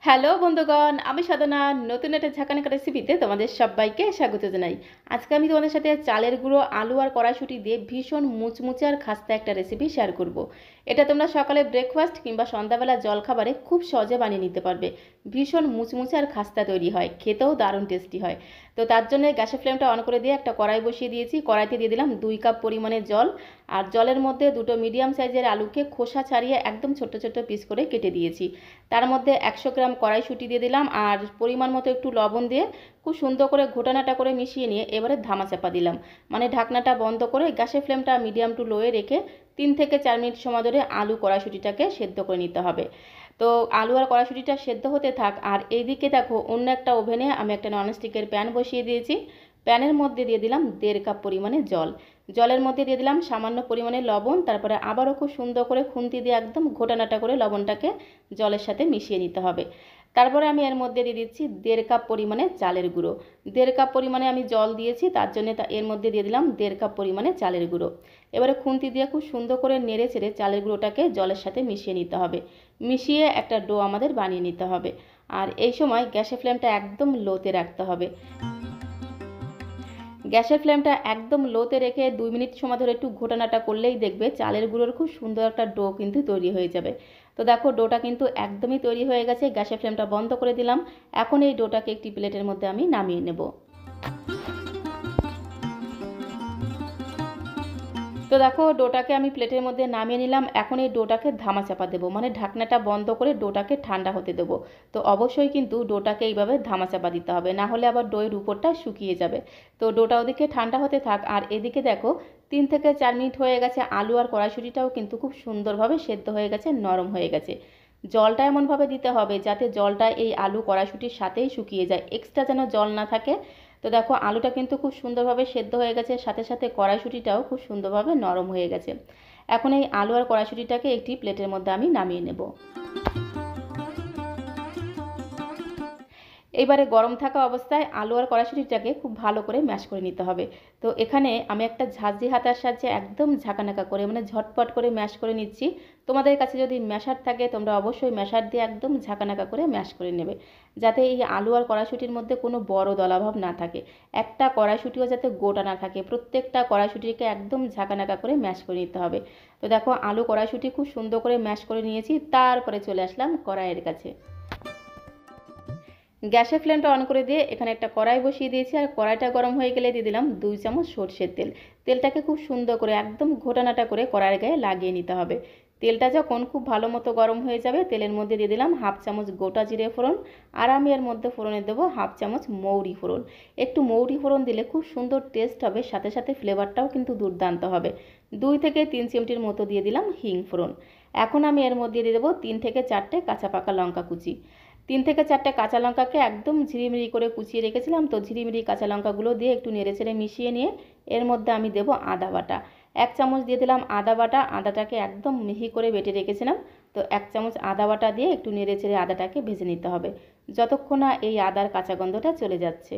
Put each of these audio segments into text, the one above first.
Hello বন্ধুগণ, আমি সাধনা। নতুন একটা ঝাঁকানাকা রেসিপিতে তোমাদের সবাইকে স্বাগত জানাই। আজকে আমি তোমাদের সাথে চালের গুঁড়ো, আলু আর কড়াইশুঁটি দিয়ে ভীষণ মুচমুচে আর খাস্তা একটা রেসিপি শেয়ার করব। এটা তোমরা সকালে ব্রেকফাস্ট কিংবা সন্ধ্যাবেলা জলখাবারে খুব সহজে বানিয়ে নিতে পারবে। ভীষণ মুচমুচে আর খাস্তা তৈরি হয়, খেতেও দারুণ টেস্টি হয়। তো তার জন্য গ্যাসের ফ্লেমটা অন করে দিয়ে একটা কড়াই বসিয়ে দিয়েছি। কড়াইতে দিয়ে দিলাম 2 কাপ পরিমাণে জল, আর জলের মধ্যে দুটো মিডিয়াম সাইজের আলুকে খোসা ছাড়িয়ে একদম ছোট্ট ছোট্ট পিস করে কেটে দিয়েছি। তার মধ্যে 100 গ্রাম কড়াইশুঁটি দিয়ে দিলাম আর পরিমাণ মতো একটু লবণ দিয়ে খুব সুন্দর করে ঘোটানাটা করে মিশিয়ে নিয়ে এবারে ধামা চাপা দিলাম। মানে ঢাকনাটা বন্ধ করে গ্যাসের ফ্লেমটা মিডিয়াম টু লোয়ে রেখে 3 থেকে 4 মিনিট সময় ধরে আলু কড়াইশুঁটিটাকে সেদ্ধ করে নিতে হবে। তো আলু আর কড়াইশুঁটিটা সেদ্ধ হতে থাক, আর এইদিকে দেখো অন্য একটা ওভেনে আমি একটা ননস্টিকের প্যান বসিয়ে দিয়েছি। প্যানের মধ্যে দিয়ে দিলাম 1.5 কাপ পরিমাণে জল। জলের মধ্যে দিয়ে দিলাম সামান্য পরিমাণে লবণ। তারপরে আবারও খুব সুন্দর করে খুন্তি দিয়ে একদম ঘোটানাটা করে লবণটাকে জলের সাথে মিশিয়ে নিতে হবে। তারপরে আমি এর মধ্যে দিয়ে দিচ্ছি 1.5 কাপ পরিমাণে চালের গুঁড়ো। 1.5 কাপ পরিমাণে আমি জল দিয়েছি, তার জন্য এর মধ্যে দিয়ে দিলাম 1.5 কাপ পরিমাণে চালের গুঁড়ো। এবারে খুন্তি দিয়ে খুব সুন্দর করে নেড়ে চেড়ে চালের গুঁড়োটাকে জলের সাথে মিশিয়ে নিতে হবে। মিশিয়ে একটা ডো আমাদের বানিয়ে নিতে হবে। আর এই সময় গ্যাসের ফ্লেমটা একদম লোতে রাখতে হবে। গ্যাসের ফ্লেমটা একদম লোতে রেখে 2 মিনিট সময় ধরে একটু ঘোটানাটা করলেই দেখবে চালের গুঁড়োর খুব সুন্দর একটা ডো কিন্তু তৈরি হয়ে যাবে। তো দেখো ডোটা কিন্তু একদমই তৈরি হয়ে গেছে। গ্যাসের ফ্লেমটা বন্ধ করে দিলাম। এখন এই ডোটাকে একটি প্লেটের মধ্যে আমি নামিয়ে নেব। তো দেখো ডোটাকে আমি প্লেটের মধ্যে নামিয়ে নিলাম। এখন এই ডোটাকে ধামা চাপা দেবো, মানে ঢাকনাটা বন্ধ করে ডোটাকে ঠান্ডা হতে দেবো। তো অবশ্যই কিন্তু ডোটাকে এইভাবে ধামা চাপা দিতে হবে, না হলে আবার ডোয়ের উপরটা শুকিয়ে যাবে। তো ডোটা ওদিকে ঠান্ডা হতে থাক, আর এদিকে দেখো 3 থেকে 4 মিনিট হয়ে গেছে। আলু আর কড়াইশুঁটিটাও কিন্তু খুব সুন্দরভাবে সেদ্ধ হয়ে গেছে, নরম হয়ে গেছে। জলটা এমনভাবে দিতে হবে যাতে জলটা এই আলু কড়াইশুঁটির সাথেই শুকিয়ে যায়, এক্সট্রা যেন জল না থাকে। তো দেখো আলুটা কিন্তু খুব সুন্দরভাবে সেদ্ধ হয়ে গেছে, সাথে সাথে কড়াইশুঁটিটাও খুব সুন্দরভাবে নরম হয়ে গেছে। এখন এই আলু আর কড়াইশুঁটিটাকে একটি প্লেটের মধ্যে আমি নামিয়ে নেব। এবারে গরম থাকা অবস্থায় আলু আর কড়াইশুঁটিটাকে খুব ভালো করে ম্যাশ করে নিতে হবে। তো এখানে আমি একটা ঝাঁঝরি হাতার সাহায্যে একদম ঝাঁকানাকা করে, মানে ঝটপট করে ম্যাশ করে নিচ্ছি। তোমাদের কাছে যদি ম্যাশার থাকে তোমরা অবশ্যই ম্যাশার দিয়ে একদম ঝাঁকানাকা করে ম্যাশ করে নেবে, যাতে এই আলু আর কড়াইশুঁটির মধ্যে কোনো বড় দলাভাব না থাকে। একটা কড়াইশুঁটিও যাতে গোটা না থাকে, প্রত্যেকটা কড়াইশুঁটিকে একদম ঝাঁকানাকা করে ম্যাশ করে নিতে হবে। তো দেখো আলু কড়াইশুঁটি খুব সুন্দর করে ম্যাশ করে নিয়েছি। তারপরে চলে আসলাম কড়াইয়ের কাছে। গ্যাসের ফ্লেমটা অন করে দিয়ে এখানে একটা কড়াই বসিয়ে দিয়েছি, আর কড়াইটা গরম হয়ে গেলে দিয়ে দিলাম 2 চামচ সরষের তেল। তেলটাকে খুব সুন্দর করে একদম ঘোটানাটা করে কড়াইয়ের গায়ে লাগিয়ে নিতে হবে। তেলটা যখন খুব ভালো মতো গরম হয়ে যাবে, তেলের মধ্যে দিয়ে দিলাম 1/2 চামচ গোটা জিরে ফোড়ন, আর আমি এর মধ্যে ফোড়নে দেবো 1/2 চামচ মৌরি ফোড়ন। একটু মৌরি ফোড়ন দিলে খুব সুন্দর টেস্ট হবে, সাথে সাথে ফ্লেভারটাও কিন্তু দুর্দান্ত হবে। 2 থেকে 3 চিমটির মতো দিয়ে দিলাম হিং ফোড়ন। এখন আমি এর মধ্যে দিয়ে দেবো 3 থেকে 4টে কাঁচা পাকা লঙ্কা কুচি। 3 থেকে 4টে কাঁচা লঙ্কাকে একদম ঝিরিমিরি করে কুচিয়ে রেখেছিলাম। তো ঝিরিমিরি কাঁচা লঙ্কাগুলো দিয়ে একটু নেড়েচেড়ে মিশিয়ে নিয়ে এর মধ্যে আমি দেবো আদা বাটা। 1 চামচ দিয়ে দিলাম আদা বাটা। আদাটাকে একদম মিহি করে বেটে রেখেছিলাম। তো 1 চামচ আদা বাটা দিয়ে একটু নেড়েচেড়ে আদাটাকে ভেজে নিতে হবে, যতক্ষণ না এই আদার কাঁচা গন্ধটা চলে যাচ্ছে।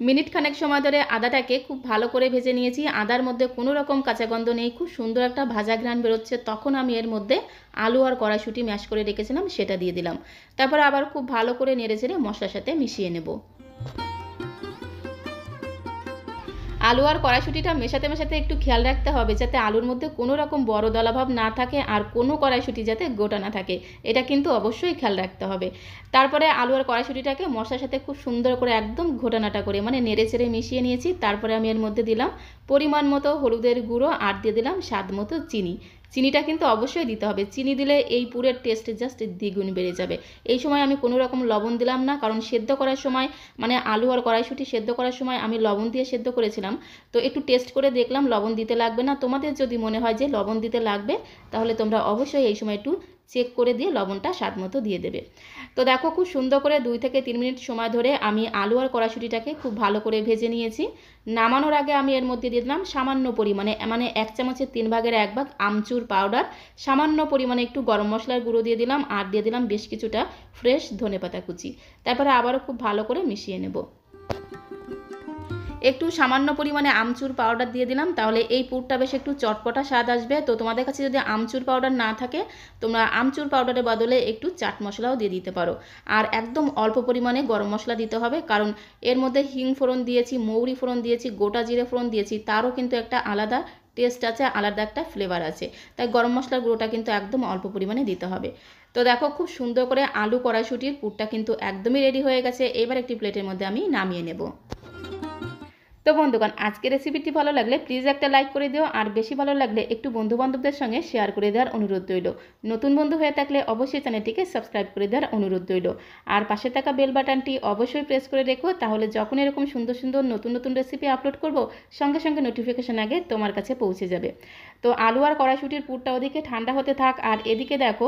মিনিট খানেক সময় ধরে আদাটাকে খুব ভালো করে ভেজে নিয়েছি। আদার মধ্যে কোনো রকম কাঁচা গন্ধ নেই, খুব সুন্দর একটা ভাজা ঘ্রাণ বেরোচ্ছে। তখন আমি এর মধ্যে আলু আর কড়াইশুঁটি ম্যাশ করে রেখেছিলাম সেটা দিয়ে দিলাম। তারপর আবার খুব ভালো করে নেড়েচেড়ে মশলার সাথে মিশিয়ে নেব। আলু আর কড়াইশুঁটিটা মেশাতে মেশাতে একটু খেয়াল রাখতে হবে যাতে আলুর মধ্যে কোনো রকম বড় দলাভাব না থাকে, আর কোনো কড়াইশুঁটি যাতে গোটা না থাকে, এটা কিন্তু অবশ্যই খেয়াল রাখতে হবে। তারপরে আলু আর কড়াইশুঁটিটাকে মশলার সাথে খুব সুন্দর করে একদম ঘোটানাটা করে, মানে নেড়েচেড়ে মিশিয়ে নিয়েছি। তারপরে আমি এর মধ্যে দিলাম পরিমাণ মতো হলুদের গুঁড়ো, আর দিয়ে দিলাম স্বাদ মতো চিনি। চিনিটা কিন্তু অবশ্যই দিতে হবে, চিনি দিলে এই পুরের টেস্ট জাস্ট দ্বিগুণ বেড়ে যাবে। এই সময় আমি কোনো রকম লবণ দিলাম না, কারণ সেদ্ধ করার সময়, মানে আলু আর কড়াইশুঁটি সেদ্ধ করার সময় আমি লবণ দিয়ে সেদ্ধ করেছিলাম। তো একটু টেস্ট করে দেখলাম লবণ দিতে লাগবে না। তোমাদের যদি মনে হয় যে লবণ দিতে লাগবে, তাহলে তোমরা অবশ্যই এই সময় একটু চেক করে দিয়ে লবণটা স্বাদ মতো দিয়ে দেবে। তো দেখো খুব সুন্দর করে 2 থেকে 3 মিনিট সময় ধরে আমি আলু আর কড়াইশুঁটিটাকে খুব ভালো করে ভেজে নিয়েছি। নামানোর আগে আমি এর মধ্যে দিয়ে দিলাম সামান্য পরিমাণে, মানে 1 চামচের 3 ভাগের 1 ভাগ আমচুর পাউডার। সামান্য পরিমাণে একটু গরম মশলার গুঁড়ো দিয়ে দিলাম, আর দিয়ে দিলাম বেশ কিছুটা ফ্রেশ ধনেপাতা কুচি। তারপরে আবারও খুব ভালো করে মিশিয়ে নেব। একটু সামান্য পরিমাণে আমচুর পাউডার দিয়ে দিলাম, তাহলে এই পুরটা বেশ একটু চটপটা স্বাদ আসবে। তো তোমাদের কাছে যদি আমচুর পাউডার না থাকে তোমরা আমচুর পাউডারের বদলে একটু চাট মশলাও দিয়ে দিতে পারো। আর একদম অল্প পরিমাণে গরম মশলা দিতে হবে, কারণ এর মধ্যে হিং ফোড়ন দিয়েছি, মৌরি ফোড়ন দিয়েছি, গোটা জিরে ফোড়ন দিয়েছি, তারও কিন্তু একটা আলাদা টেস্ট আছে, আলাদা একটা ফ্লেভার আছে। তাই গরম মশলার গুঁড়োটা কিন্তু একদম অল্প পরিমাণে দিতে হবে। তো দেখো খুব সুন্দর করে আলু কড়াইশুঁটির পুরটা কিন্তু একদমই রেডি হয়ে গেছে। এবার একটি প্লেটের মধ্যে আমি নামিয়ে নেব। তো বন্ধুগণ, আজকের রেসিপিটি ভালো লাগলে প্লিজ একটা লাইক করে দিও, আর বেশি ভালো লাগলে একটু বন্ধুবান্ধবদের সঙ্গে শেয়ার করে দেওয়ার অনুরোধ রইল। নতুন বন্ধু হয়ে থাকলে অবশ্যই চ্যানেলটিকে সাবস্ক্রাইব করে দেওয়ার অনুরোধ রইল। আর পাশে থাকা বেল বাটনটি অবশ্যই প্রেস করে রেখো, তাহলে যখন এরকম সুন্দর সুন্দর নতুন নতুন রেসিপি আপলোড করব সঙ্গে সঙ্গে নোটিফিকেশন আগে তোমার কাছে পৌঁছে যাবে। তো আলু আর কড়াইশুঁটির পুরটা ওদিকে ঠান্ডা হতে থাক, আর এদিকে দেখো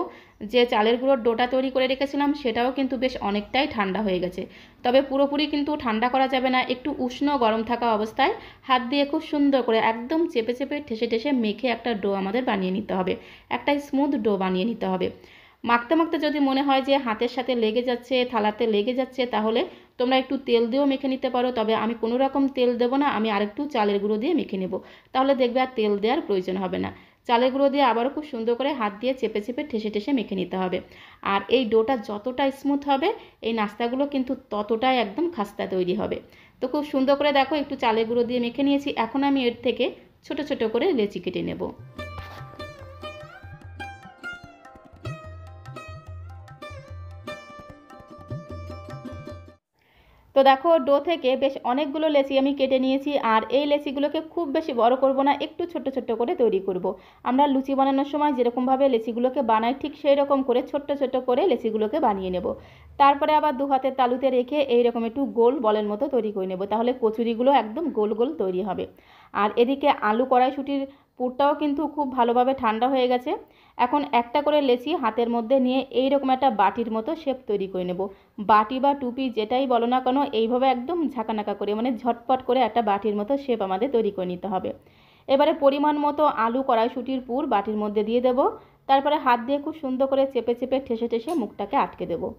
যে চালের গুঁড়োর ডোটা তৈরি করে রেখেছিলাম সেটাও কিন্তু বেশ অনেকটাই ঠান্ডা হয়ে গেছে। তবে পুরোপুরি কিন্তু ঠান্ডা করা যাবে না, একটু উষ্ণ গরম থাকা অবস্থায় হাত দিয়ে খুব সুন্দর করে একদম চেপে চেপে ঠেসে ঠেসে মেখে একটা ডো আমাদের বানিয়ে নিতে হবে, একটা স্মুথ ডো বানিয়ে নিতে হবে। মাখতে মাখতে যদি মনে হয় যে হাতের সাথে লেগে যাচ্ছে, থালাতে লেগে যাচ্ছে, তাহলে তোমরা একটু তেল দিয়েও মেখে নিতে পারো। তবে আমি কোনো রকম তেল দেবো না, আমি আরেকটু চালের গুঁড়ো দিয়ে মেখে নেব, তাহলে দেখবে আর তেল দেওয়ার প্রয়োজন হবে না। চালের গুঁড়ো দিয়ে আবারও খুব সুন্দর করে হাত দিয়ে চেপে চেপে ঠেসে ঠেসে মেখে নিতে হবে। আর এই ডোটা যতটা স্মুথ হবে এই নাস্তাগুলো কিন্তু ততটাই একদম খাস্তা তৈরি হবে। তো খুব সুন্দর করে দেখো একটু চালের গুঁড়ো দিয়ে মেখে নিয়েছি। এখন আমি এর থেকে ছোট ছোট করে লেচি কেটে নেব। তো দেখো ডো থেকে বেশ অনেকগুলো লেচি আমি কেটে নিয়েছি, আর এই লেচিগুলোকে খুব বেশি বড় করব না, একটু ছোট ছোট করে তৈরি করব। আমরা লুচি বানানোর সময় যেরকমভাবে লেচিগুলোকে বানাই ঠিক সেই রকম করে ছোট্ট ছোট করে লেচিগুলোকে বানিয়ে নেব। তারপরে আবার দু হাতের তালুতে রেখে এইরকম একটু গোল বলের মতো তৈরি করে নেব, তাহলে কচুরিগুলো একদম গোল গোল তৈরি হবে। আর এদিকে আলু কড়াইশুঁটির পুরটাও কিন্তু খুব ভালোভাবে ঠান্ডা হয়ে গেছে। এখন একটা করে লেচি হাতের মধ্যে নিয়ে এইরকম একটা বাটির মতো শেপ তৈরি করে নেব। বাটি বা টুপি যেটাই বলো না কেন এইভাবে একদম ঝাঁকানাকা করে মানে ঝটপট করে একটা বাটির মতো শেপ আমাদের তৈরি করে নিতে হবে। এবারে পরিমাণ মতো আলু কড়াইশুঁটির পুর বাটির মধ্যে দিয়ে দেব, তারপরে হাত দিয়ে খুব সুন্দর করে চেপে চেপে ঠেসে ঠেসে মুখটাকে আটকে দেবো।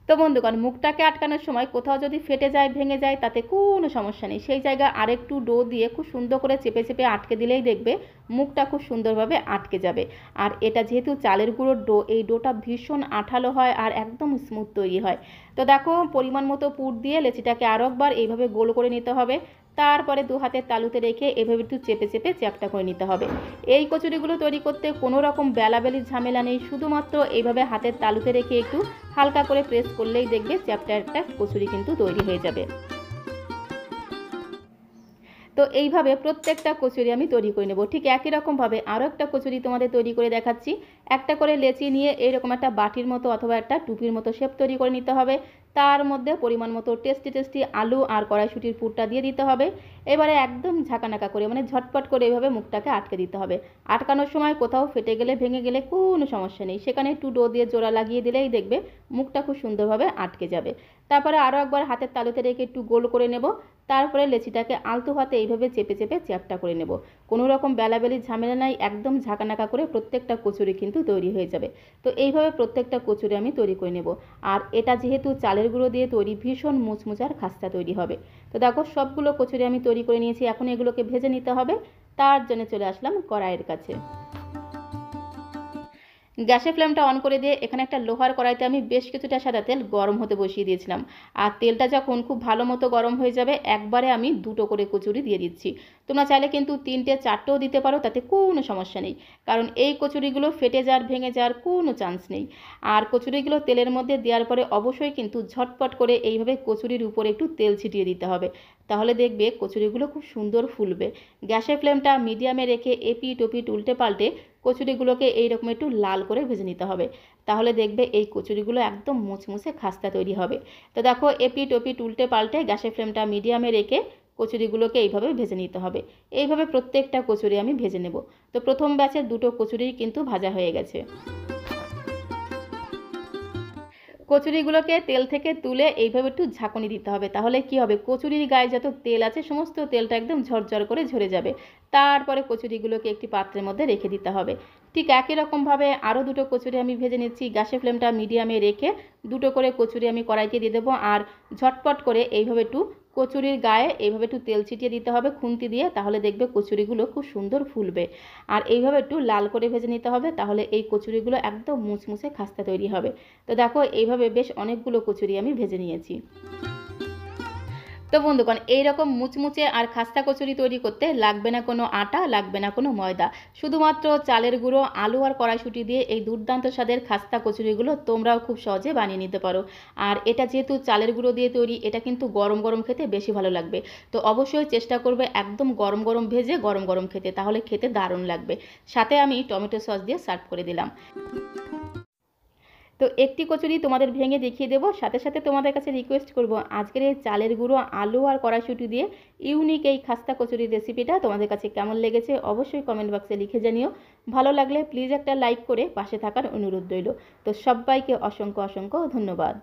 তো বন্ধুগণ, মুখটাকে আটকানোর সময় কোথাও যদি ফেটে যায়, ভেঙে যায়, তাতে কোনো সমস্যা নেই, সেই জায়গায় আরেকটু ডো দিয়ে খুব সুন্দর করে চেপে চেপে আটকে দিলেই দেখবে মুখটা খুব সুন্দরভাবে আটকে যাবে। আর এটা যেহেতু চালের গুঁড়োর ডো, এই ডোটা ভীষণ আঠালো হয় আর একদম স্মুথ তৈরি হয়। তো দেখো পরিমাণ মতো পুর দিয়ে লেচিটাকে আরও একবার এইভাবে গোল করে নিতে হবে, তারপরে দু হাতের তালুতে রেখে এভাবে একটু চেপে চেপে চ্যাপটা করে নিতে হবে। এই কচুরিগুলো তৈরি করতে কোনো রকম বেলাবেলির ঝামেলা নেই, শুধুমাত্র এইভাবে হাতের তালুতে রেখে একটু হালকা করে প্রেস করলেই দেখবে চ্যাপটা একটা কচুরি কিন্তু তৈরি হয়ে যাবে। তো এইভাবে প্রত্যেকটা কচুরি আমি তৈরি করে নেব। ঠিক একই রকমভাবে আরও একটা কচুরি তোমাদের তৈরি করে দেখাচ্ছি। একটা করে লেচি নিয়ে এইরকম একটা বাটির মতো অথবা একটা টুপির মতো শেপ তৈরি করে নিতে হবে, তার মধ্যে পরিমাণ মতো টেস্টি টেস্টি আলু আর কড়াইশুঁটির পুরটা দিয়ে দিতে হবে। এবারে একদম ঝাঁকানাকা করে মানে ঝটপট করে এইভাবে মুখটাকে আটকে দিতে হবে। আটকানোর সময় কোথাও ফেটে গেলে, ভেঙে গেলে কোনো সমস্যা নেই, সেখানে একটু ডো দিয়ে জোড়া লাগিয়ে দিলেই দেখবে মুখটা খুব সুন্দরভাবে আটকে যাবে। তারপরে আরও একবার হাতের তালুতে রেখে একটু গোল করে নেব, তারপরে লেচিটাকে আলতো হাতে এইভাবে চেপে চেপে চ্যাপটা করে নেব। কোনো রকম বেলাবেলির ঝামেলা নাই, একদম ঝাঁকানাকা করে প্রত্যেকটা কচুরি কিন্তু তৈরি হয়ে যাবে। তো এইভাবে প্রত্যেকটা কচুরি আমি তৈরি করে নেব। আর এটা যেহেতু চালের গুঁড়ো দিয়ে তৈরি, ভীষণ মুচমুচার খাস্তা তৈরি হবে। তো দেখো সবগুলো কচুরি আমি তৈরি করে নিয়েছি, এখন এগুলোকে ভেজে নিতে হবে। তার জন্য চলে আসলাম কড়াইয়ের কাছে। গ্যাসের ফ্লেমটা অন করে দিয়ে এখানে একটা লোহার কড়াইতে আমি বেশ কিছুটা সাদা তেল গরম হতে বসিয়ে দিয়েছিলাম। আর তেলটা যখন খুব ভালো মতো গরম হয়ে যাবে একবারে আমি দুটো করে কচুরি দিয়ে দিচ্ছি। তোমরা চাইলে কিন্তু তিনটে চারটেও দিতে পারো, তাতে কোনো সমস্যা নেই, কারণ এই কচুরিগুলো ফেটে যাওয়ার, ভেঙে যাওয়ার কোনো চান্স নেই। আর কচুরিগুলো তেলের মধ্যে দেওয়ার পরে অবশ্যই কিন্তু ঝটপট করে এইভাবে কচুরির উপরে একটু তেল ছিটিয়ে দিতে হবে, তাহলে দেখবে কচুরিগুলো খুব সুন্দর ফুলবে। গ্যাসের ফ্লেমটা মিডিয়ামে রেখে এপিট ওপিট উল্টে পাল্টে কচুরিগুলোকে এইরকম একটু লাল করে ভেজে নিতে হবে, তাহলে দেখবে এই কচুরিগুলো একদম মুচমুচে খাস্তা তৈরি হবে। তো দেখো এপিট ওপিট উল্টে পাল্টে গ্যাসের ফ্লেমটা মিডিয়ামে রেখে কচুরিগুলোকে এইভাবে ভেজে নিতে হবে। এইভাবে প্রত্যেকটা কচুরি আমি ভেজে নেব। তো প্রথম ব্যাচের দুটো কচুরি কিন্তু ভাজা হয়ে গেছে। কচুরিগুলোকে তেল থেকে তুলে এইভাবে একটু ঝাঁকুনি দিতে হবে, তাহলে কি হবে, কচুরির গায়ে যত তেল আছে সমস্ত তেলটা একদম ঝরঝর করে ঝরে যাবে। তারপরে কচুরিগুলোকে একটি পাত্রের মধ্যে রেখে দিতে হবে। ঠিক একই রকমভাবে আরও দুটো কচুরি আমি ভেজে নিচ্ছি। গ্যাসের ফ্লেমটা মিডিয়ামে রেখে দুটো করে কচুরি আমি কড়াইতে দিয়ে দেবো। আর ঝটপট করে এইভাবে একটু কচুরির গায়ে এইভাবে একটু তেল ছিটিয়ে দিতে হবে খুন্তি দিয়ে, তাহলে দেখবে কচুরিগুলো খুব সুন্দর ফুলবে। আর এইভাবে একটু লাল করে ভেজে নিতে হবে, তাহলে এই কচুরিগুলো একদম মুচমুচে খাস্তা তৈরি হবে। তো দেখো এইভাবে বেশ অনেকগুলো কচুরি আমি ভেজে নিয়েছি। তো বন্ধুগণ, এইরকম মুচমুচে আর খাস্তা কচুরি তৈরি করতে লাগবে না কোনো আটা, লাগবে না কোনো ময়দা, শুধুমাত্র চালের গুঁড়ো, আলু আর কড়াইশুঁটি দিয়ে এই দুর্দান্ত স্বাদের খাস্তা কচুরিগুলো তোমরাও খুব সহজে বানিয়ে নিতে পারো। আর এটা যেহেতু চালের গুঁড়ো দিয়ে তৈরি, এটা কিন্তু গরম গরম খেতে বেশি ভালো লাগবে। তো অবশ্যই চেষ্টা করবে একদম গরম গরম ভেজে গরম গরম খেতে, তাহলে খেতে দারুণ লাগবে। সাথে আমি টমেটো সস দিয়ে সার্ভ করে দিলাম। তো একটি কচুরি তোমাদের ভেঙে দেখিয়ে দেবো, সাথে সাথে তোমাদের কাছে রিকোয়েস্ট করব, আজকের এই চালের গুঁড়ো, আলু আর কড়াইশুঁটি দিয়ে ইউনিক এই খাস্তা কচুরির রেসিপিটা তোমাদের কাছে কেমন লেগেছে অবশ্যই কমেন্ট বক্সে লিখে জানিও। ভালো লাগলে প্লিজ একটা লাইক করে পাশে থাকার অনুরোধ রইল। তো সবাইকে অসংখ্য অসংখ্য ধন্যবাদ।